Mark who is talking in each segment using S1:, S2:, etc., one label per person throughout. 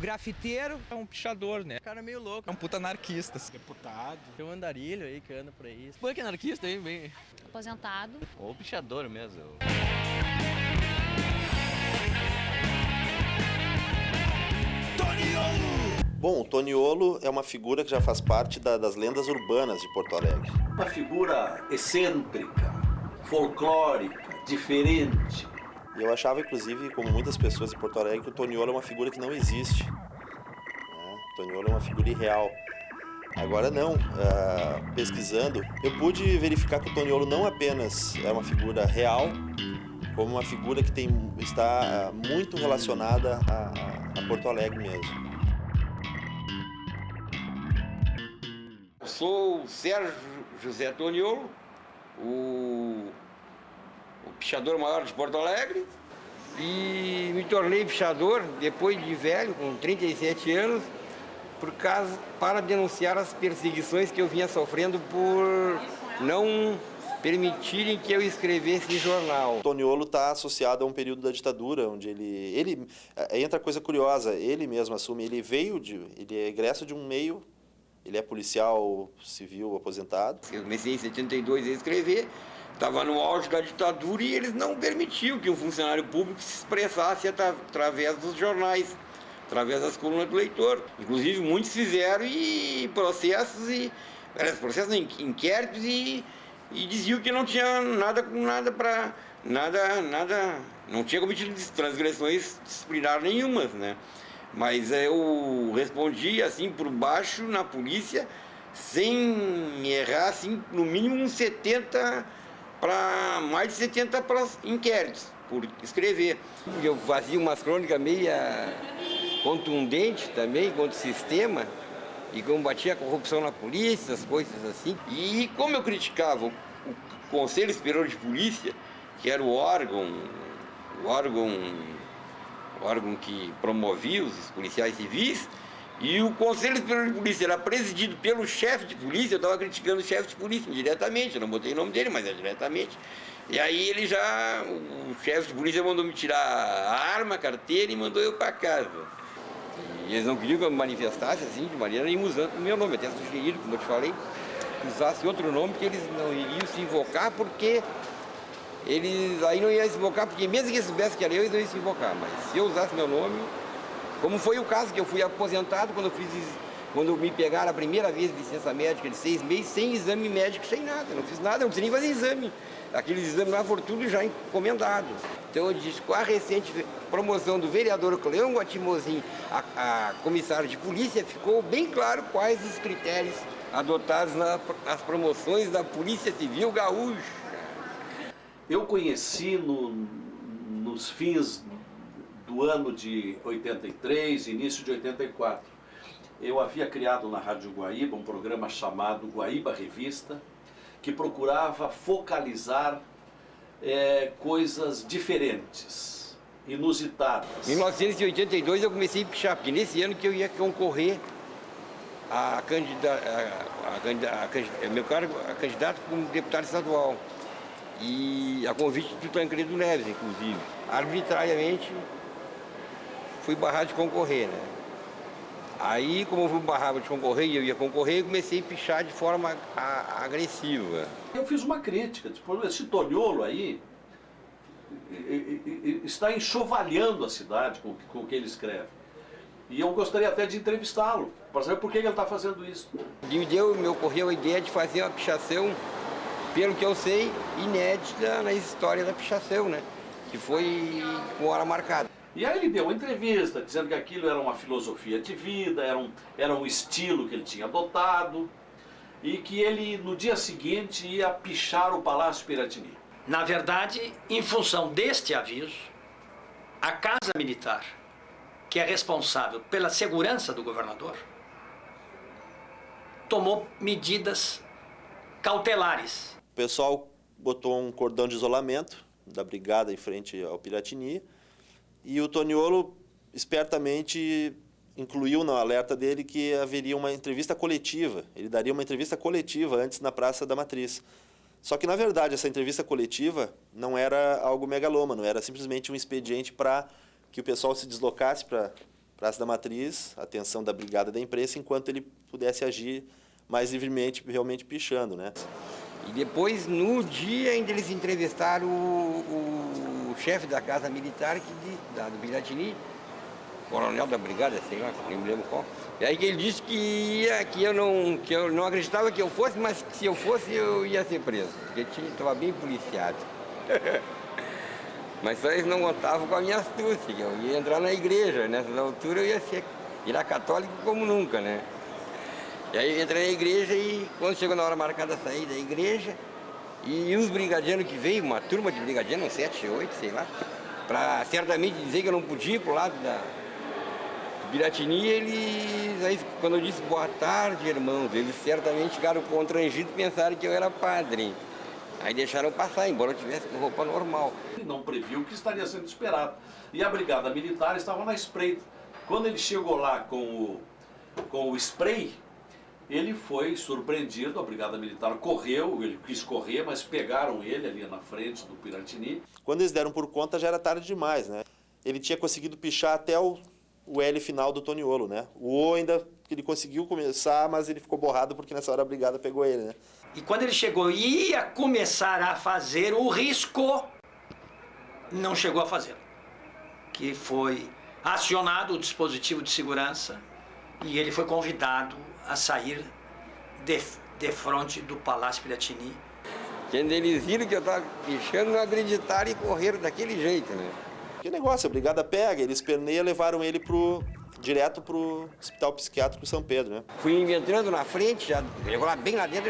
S1: grafiteiro.
S2: É um pichador, né?
S3: Cara meio louco.
S2: É um puta anarquista.
S3: Deputado. Tem um andarilho aí que anda por aí.
S4: Punk anarquista aí, bem.
S5: Aposentado.
S4: Ou pichador mesmo.
S6: Bom, o Toniolo é uma figura que já faz parte das lendas urbanas de Porto Alegre.
S7: Uma figura excêntrica, folclórica, diferente.
S6: E eu achava, inclusive, como muitas pessoas em Porto Alegre, que o Toniolo é uma figura que não existe. O Toniolo é uma figura irreal. Agora não, pesquisando, eu pude verificar que o Toniolo não apenas é uma figura real, como uma figura que está muito relacionada a Porto Alegre mesmo.
S8: Eu sou o Sérgio José Toniolo, o pichador maior de Porto Alegre, e me tornei pichador depois de velho, com 37 anos, para denunciar as perseguições que eu vinha sofrendo por não permitirem que eu escrevesse em jornal.
S6: O Toniolo está associado a um período da ditadura, onde ele entra coisa curiosa, ele mesmo assume, ele é egresso de um meio, ele é policial civil aposentado.
S8: Eu comecei em 72 a escrever, estava no auge da ditadura e eles não permitiam que um funcionário público se expressasse através dos jornais, através das colunas do leitor. Inclusive muitos fizeram inquéritos e diziam que não tinha não tinha cometido transgressões disciplinares nenhumas, né? Mas eu respondi assim por baixo na polícia, sem errar, assim, no mínimo uns 70 para mais de 70 para inquéritos por escrever. Eu fazia umas crônicas meia contundentes também contra o sistema e combatia a corrupção na polícia, as coisas assim. E como eu criticava o Conselho Superior de Polícia, que era o órgão que promovia os policiais civis, e o Conselho Superior de Polícia era presidido pelo chefe de polícia, eu estava criticando o chefe de polícia diretamente, eu não botei o nome dele, mas é diretamente. E aí o chefe de polícia mandou me tirar a arma, a carteira e mandou eu para casa. E eles não queriam que eu me manifestasse assim, de maneira nenhuma, usando o meu nome, até sugerido, como eu te falei, que usasse outro nome, que eles não iriam se invocar, porque eles aí não iam se invocar, porque mesmo que eles soubessem que era eu, eles não iam se invocar. Mas se eu usasse meu nome, como foi o caso que eu fui aposentado quando me pegaram a primeira vez de licença médica de 6 meses, sem exame médico, sem nada. Não fiz nada, não precisei nem fazer exame. Aqueles exames lá foram tudo já encomendado. Então eu disse, com a recente promoção do vereador Cleão Guatimozin a comissário de polícia, ficou bem claro quais os critérios adotados nas promoções da Polícia Civil Gaúcha.
S7: Eu conheci nos fins do ano de 83, início de 84. Eu havia criado na Rádio Guaíba um programa chamado Guaíba Revista, que procurava focalizar coisas diferentes, inusitadas.
S8: Em 1982 eu comecei a pichar, porque nesse ano que eu ia concorrer a candidato como deputado estadual. E a convite do Tancredo Neves, inclusive. Arbitrariamente fui barrado de concorrer, né? Aí, como eu fui barrado de concorrer e eu ia concorrer, eu comecei a pichar de forma agressiva.
S7: Eu fiz uma crítica, tipo, esse Toniolo aí está enxovalhando a cidade com o que ele escreve. E eu gostaria até de entrevistá-lo, para saber por que ele está fazendo isso.
S8: Me ocorreu a ideia de fazer uma pichação, pelo que eu sei, inédita na história da pichação, né? Que foi com hora marcada.
S7: E aí ele deu uma entrevista dizendo que aquilo era uma filosofia de vida, era um estilo que ele tinha adotado e que ele no dia seguinte ia pichar o Palácio Piratini.
S9: Na verdade, em função deste aviso, a Casa Militar, que é responsável pela segurança do governador, tomou medidas cautelares.
S6: O pessoal botou um cordão de isolamento da brigada em frente ao Piratini e o Toniolo espertamente incluiu no alerta dele que haveria uma entrevista coletiva. Ele daria uma entrevista coletiva antes na Praça da Matriz. Só que, na verdade, essa entrevista coletiva não era algo megalômano, era simplesmente um expediente para que o pessoal se deslocasse para Praça da Matriz, atenção da Brigada da Imprensa, enquanto ele pudesse agir mais livremente, realmente pichando, né?
S8: E depois, no dia, ainda eles entrevistaram o chefe da Casa Militar do Piratini, coronel da Brigada, sei lá, nem me lembro qual. E aí que ele disse que eu não acreditava que eu fosse, mas que se eu fosse eu ia ser preso, porque estava bem policiado. Mas só eles não contavam com a minha astúcia, que eu ia entrar na igreja, nessas alturas eu ia virar católico como nunca, né? E aí eu entrei na igreja e quando chegou na hora marcada sair da igreja, e os brigadianos que veio, uma turma de brigadianos, 7, 8, sei lá, para certamente dizer que eu não podia ir pro lado do Piratini, aí quando eu disse boa tarde, irmãos, eles certamente ficaram constrangidos e pensaram que eu era padre. Aí deixaram passar, embora eu tivesse com roupa normal.
S7: Ele não previu o que estaria sendo esperado. E a Brigada Militar estava na espreita. Quando ele chegou lá com o spray, ele foi surpreendido, a Brigada Militar correu, ele quis correr, mas pegaram ele ali na frente do Piratini.
S6: Quando eles deram por conta, já era tarde demais, né? Ele tinha conseguido pichar até o L final do Toniolo, né? O O ainda ele conseguiu começar, mas ele ficou borrado porque nessa hora a Brigada pegou ele, né?
S9: E quando ele chegou e ia começar a fazer o risco, não chegou a fazer. Que foi acionado o dispositivo de segurança e ele foi convidado a sair de frente do Palácio Piratini.
S8: Quando eles viram que eu estava pichando, não acreditaram e correram daquele jeito, né?
S6: Que negócio, a Brigada pega, eles perneiam e levaram ele direto pro Hospital Psiquiátrico São Pedro, né?
S8: Fui entrando na frente, já chegou lá bem lá dentro,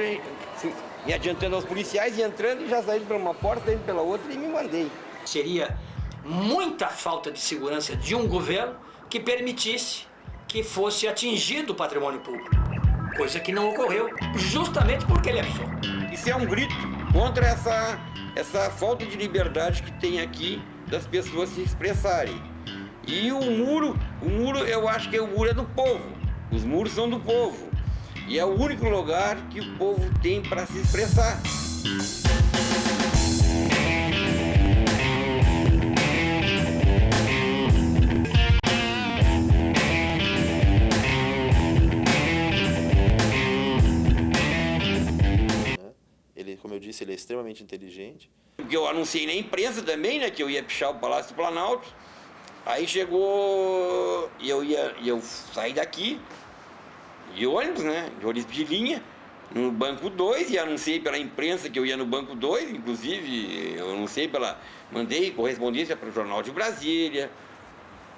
S8: fui me adiantando aos policiais e entrando e já saí por uma porta, indo pela outra e me mandei.
S9: Seria muita falta de segurança de um governo que permitisse que fosse atingido o patrimônio público. Coisa que não ocorreu, justamente porque ele avisou.
S8: Isso é um grito contra essa falta de liberdade que tem aqui das pessoas se expressarem. E o muro, eu acho que o muro é do povo. Os muros são do povo. E é o único lugar que o povo tem para se expressar.
S6: Ele, como eu disse, ele é extremamente inteligente.
S8: Porque eu anunciei na imprensa também, né, que eu ia pichar o Palácio do Planalto. Aí chegou, e eu saí daqui, de ônibus, né, de ônibus de linha, no banco 2, e anunciei pela imprensa que eu ia no banco 2, inclusive eu anunciei mandei correspondência para o Jornal de Brasília,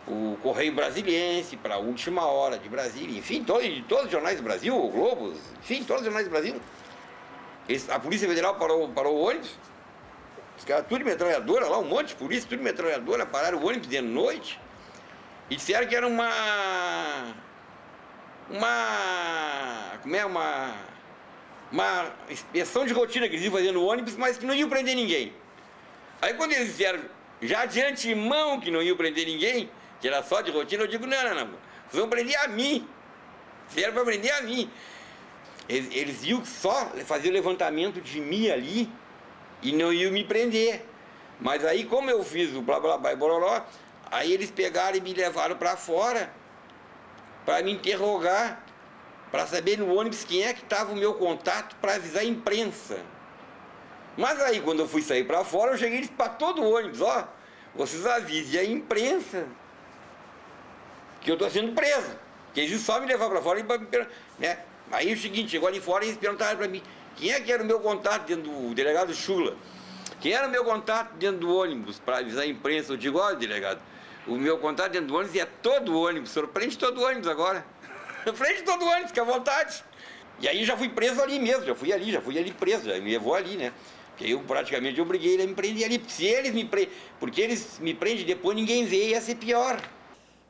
S8: o Correio Brasiliense, para a Última Hora de Brasília, enfim, todos os jornais do Brasil, o Globo, enfim, todos os jornais do Brasil. A Polícia Federal parou o ônibus. Os caras tudo de metralhadora lá, um monte de polícia, tudo de metralhadora, pararam o ônibus de noite e disseram que era uma inspeção de rotina que eles iam fazer no ônibus, mas que não iam prender ninguém. Aí quando eles disseram, já de antemão que não iam prender ninguém, que era só de rotina, eu digo, não, vocês vão prender a mim. Vieram para prender a mim. Eles iam só fazer o levantamento de mim ali e não iam me prender. Mas aí, como eu fiz o blá blá blá e bororó, aí eles pegaram e me levaram para fora para me interrogar, para saber no ônibus quem é que estava o meu contato para avisar a imprensa. Mas aí, quando eu fui sair para fora, eu cheguei para todo o ônibus, ó, vocês avisem a imprensa que eu estou sendo preso, que eles só me levaram para fora, né? Aí o seguinte, chegou ali fora e eles perguntaram para mim quem é que era o meu contato dentro do delegado Chula. Quem era o meu contato dentro do ônibus para avisar a imprensa? Eu digo, olha, delegado, o meu contato dentro do ônibus é todo o ônibus, sorprende todo o ônibus agora. Frente todo o ônibus, fica à vontade. E aí já fui preso ali mesmo, já fui ali preso, já me levou ali, né? Porque eu praticamente obriguei ele a me prender ali. Porque eles me prendem depois, ninguém vê, ia ser pior.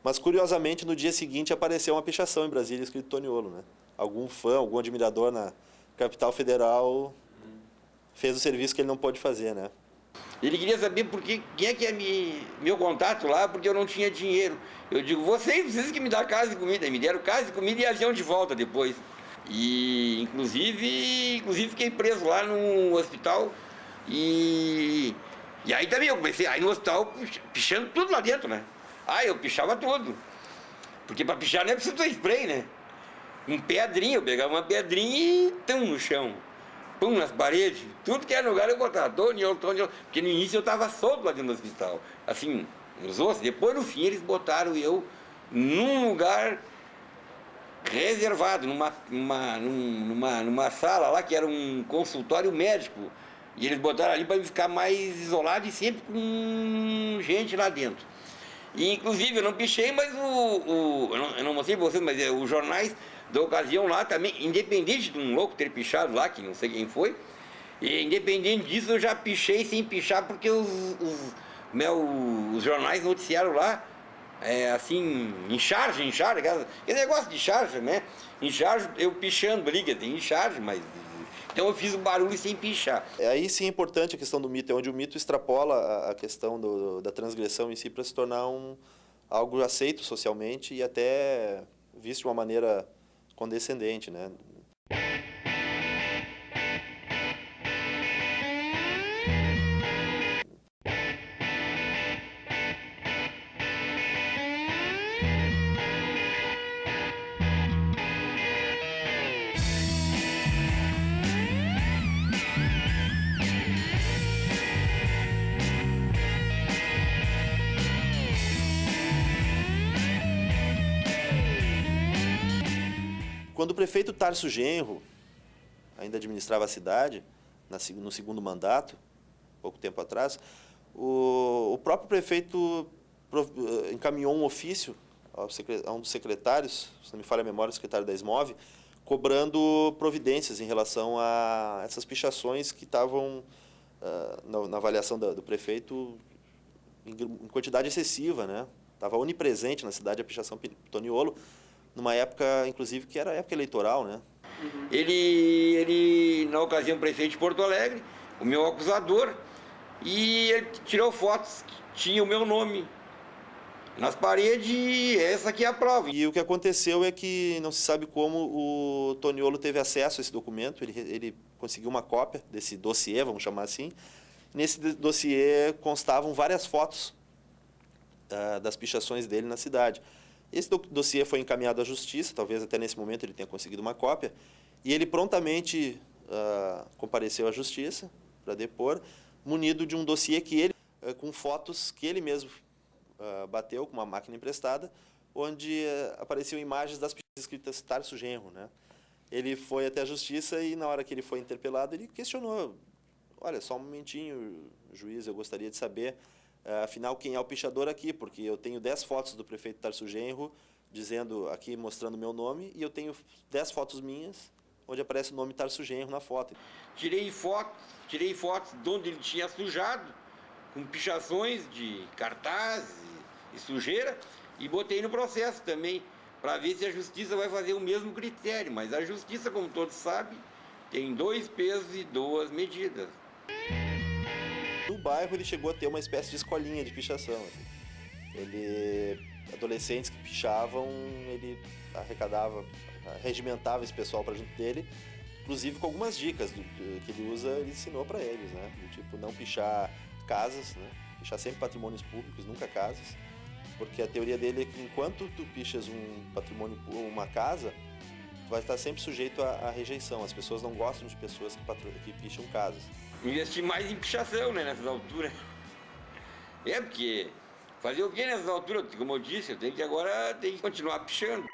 S6: Mas curiosamente, no dia seguinte apareceu uma pichação em Brasília escrito Toniolo, né? Algum fã, algum admirador na capital federal fez o serviço que ele não pôde fazer, né?
S8: Ele queria saber quem é que é meu contato lá, porque eu não tinha dinheiro. Eu digo, vocês que me dão casa e comida. Me deram casa e comida e avião de volta depois. E inclusive fiquei preso lá no hospital. E aí também eu comecei, aí no hospital, pichando tudo lá dentro, né? Eu pichava tudo. Porque para pichar não é preciso ter spray, né? Um pedrinha, eu pegava uma pedrinha e tão no chão. Pum, nas paredes, tudo que era lugar eu botava, Toniolo. Porque no início eu estava solto lá dentro do hospital. Assim, nos ossos. Depois no fim eles botaram eu num lugar reservado, numa sala lá que era um consultório médico. E eles botaram ali para ficar mais isolado e sempre com gente lá dentro. E inclusive eu não pichei, mas eu não mostrei para vocês, mas os jornais da ocasião lá também, independente de um louco ter pichado lá, que não sei quem foi, e independente disso eu já pichei sem pichar, porque os jornais noticiaram lá, assim, em charge, aquele negócio de charge, né? Em charge, eu pichando ali, em charge, mas... Então eu fiz o barulho sem pichar.
S6: Aí sim é importante a questão do mito, é onde o mito extrapola a questão da transgressão em si para se tornar algo aceito socialmente e até visto de uma maneira condescendente, né? Quando o prefeito Tarso Genro ainda administrava a cidade, no segundo mandato, pouco tempo atrás, o próprio prefeito encaminhou um ofício a um dos secretários, se não me falha a memória, o secretário da SMOV, cobrando providências em relação a essas pichações que estavam, na avaliação do prefeito, em quantidade excessiva, né? Estava onipresente na cidade a pichação Toniolo, numa época, inclusive, que era época eleitoral, né?
S8: Ele, na ocasião, prefeito de Porto Alegre, o meu acusador, e ele tirou fotos que tinha o meu nome nas paredes, e essa aqui é a prova.
S6: E o que aconteceu é que não se sabe como o Toniolo teve acesso a esse documento, ele conseguiu uma cópia desse dossiê, vamos chamar assim. Nesse dossiê constavam várias fotos das pichações dele na cidade. Esse dossiê foi encaminhado à justiça, talvez até nesse momento ele tenha conseguido uma cópia, e ele prontamente compareceu à justiça para depor, munido de um dossiê que ele, com fotos que ele mesmo bateu com uma máquina emprestada, onde apareciam imagens das pichações escritas Tarso Genro, né? Ele foi até a justiça e na hora que ele foi interpelado, ele questionou: olha, só um momentinho, juiz, eu gostaria de saber, afinal, quem é o pichador aqui, porque eu tenho 10 fotos do prefeito Tarso Genro, dizendo aqui, mostrando o meu nome, e eu tenho 10 fotos minhas, onde aparece o nome Tarso Genro na foto.
S8: Tirei fotos de onde ele tinha sujado, com pichações de cartaz e sujeira, e botei no processo também, para ver se a justiça vai fazer o mesmo critério. Mas a justiça, como todos sabem, tem 2 pesos e 2 medidas.
S6: No bairro ele chegou a ter uma espécie de escolinha de pichação. Assim. Adolescentes que pichavam, ele regimentava esse pessoal para junto dele, inclusive com algumas dicas que ele usa, ele ensinou para eles, né? Do tipo, não pichar casas, né? Pichar sempre patrimônios públicos, nunca casas, porque a teoria dele é que enquanto tu pichas um patrimônio, uma casa, tu vai estar sempre sujeito à rejeição. As pessoas não gostam de pessoas que picham casas.
S8: Investir mais em pichação, né, nessas alturas. Porque fazer o que nessas alturas? Como eu disse, eu tenho que continuar pichando.